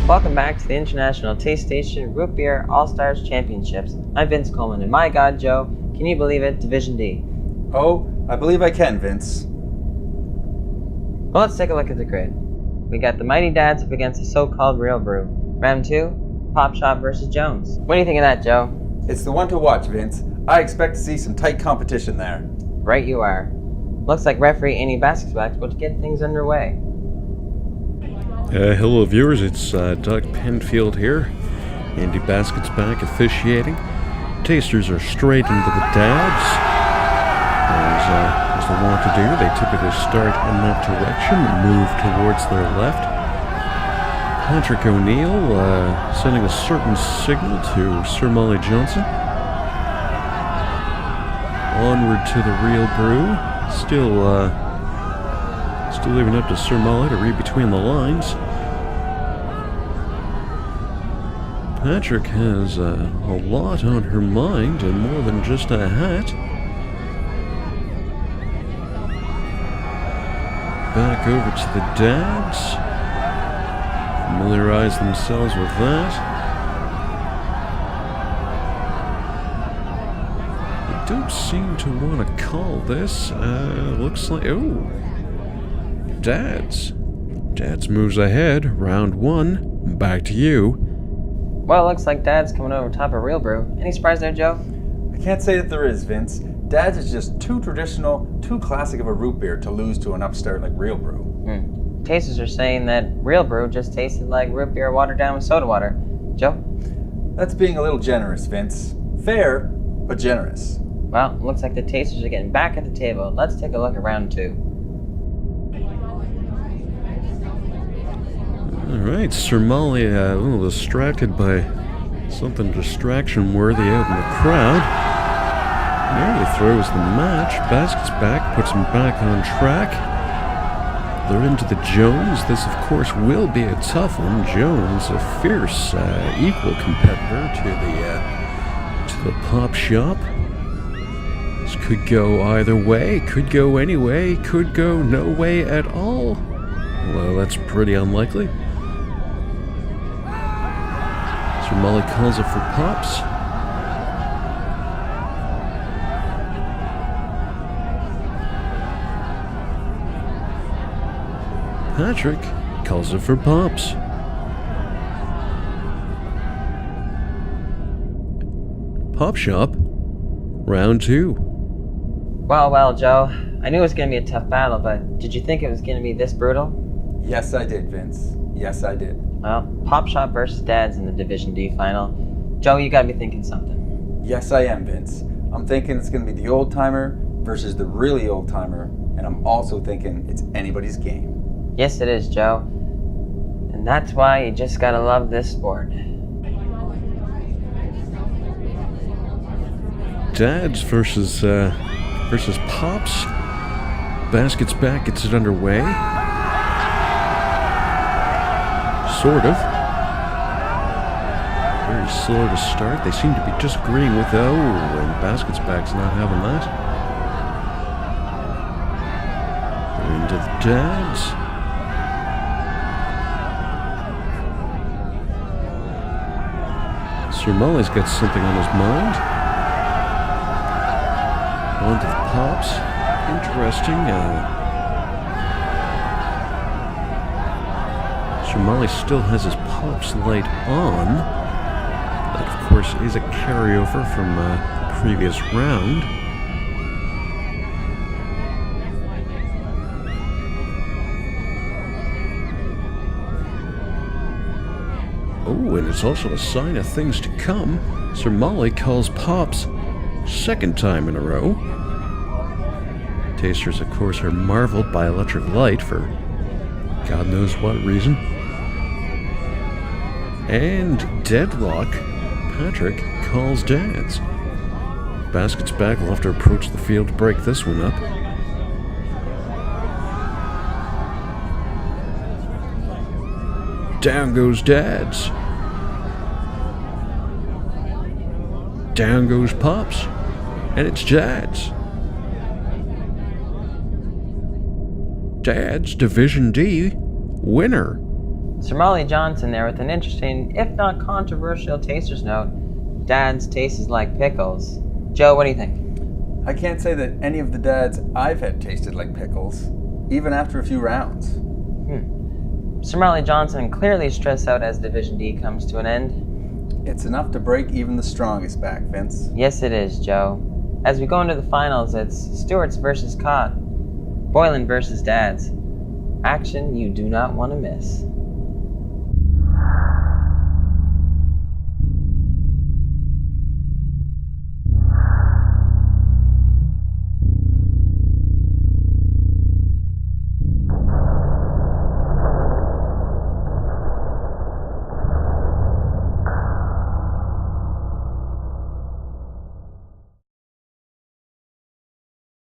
Welcome back to the International Taste Station Root Beer All-Stars Championships. I'm Vince Coleman, and my God, Joe, can you believe it? Division D. Oh, I believe I can, Vince. Well, let's take a look at the grid. We got the Mighty Dads up against the so-called Real Brew. Round 2, Pop Shop versus Jones. What do you think of that, Joe? It's the one to watch, Vince. I expect to see some tight competition there. Right you are. Looks like referee Andy Basketback will get things underway. Hello viewers, it's Doug Penfield here. Andy Basket's back officiating. Tasters are straight into the dads. As they want to do, they typically start in that direction and move towards their left. Patrick O'Neill sending a certain signal to Sir Molly Johnson. Onward to the Real Brew. Still leaving up to Sir Molly to read between the lines. Patrick has a lot on her mind and more than just a hat. Back over to the dads. Familiarize themselves with that. They don't seem to want to call this. Looks like... Oh! Dads. Dads moves ahead. Round 1. Back to you. Well, it looks like Dad's coming over top of Real Brew. Any surprise there, Joe? I can't say that there is, Vince. Dad's is just too traditional, too classic of a root beer to lose to an upstart like Real Brew. Tasters are saying that Real Brew just tasted like root beer watered down with soda water. Joe? That's being a little generous, Vince. Fair, but generous. Well, it looks like the tasters are getting back at the table. Let's take a look at round 2. Alright, Sir Molly a little distracted by something distraction-worthy out in the crowd. Nearly throws the match. Basket's back, puts him back on track. They're into the Jones. This, of course, will be a tough one. Jones, a fierce, equal competitor to the Pop Shop. This could go either way, could go any way, could go no way at all. Well, that's pretty unlikely. Sir Molly calls it for Pops. Patrick calls it for Pops. Pop Shop, round 2. Well, Joe. I knew it was going to be a tough battle, but did you think it was going to be this brutal? Yes, I did, Vince. Yes, I did. Well, Pop Shop versus Dads in the Division D final. Joe, you gotta be thinking something. Yes, I am, Vince. I'm thinking it's going to be the old-timer versus the really old-timer, and I'm also thinking it's anybody's game. Yes, it is, Joe. And that's why you just gotta love this sport. Dads versus Pops. Basket's back, gets it underway. Sort of. Very slow to start. They seem to be just agreeing with and Basket's back's not having that. They're into the dads. Sir Molly's got something on his mind. On to the Pops. Interesting. Sir Molly still has his Pops light on. That, of course, is a carryover from the previous round. Oh, and it's also a sign of things to come. Sir Molly calls Pops second time in a row. Tasters, of course, are marveled by electric light for God knows what reason. And deadlock. Patrick calls Dads. Basket's back. We'll have to approach the field to break this one up. Down goes Dads. Down goes Pops. And it's Dads. Dad's Division D winner. Sir Molly Johnson there with an interesting, if not controversial, taster's note. Dad's tastes like pickles. Joe, what do you think? I can't say that any of the dads I've had tasted like pickles, even after a few rounds. Sir Molly Johnson clearly stressed out as Division D comes to an end. It's enough to break even the strongest back, Vince. Yes, it is, Joe. As we go into the finals, it's Stewart's versus Cott, Boylan versus Dads. Action you do not want to miss.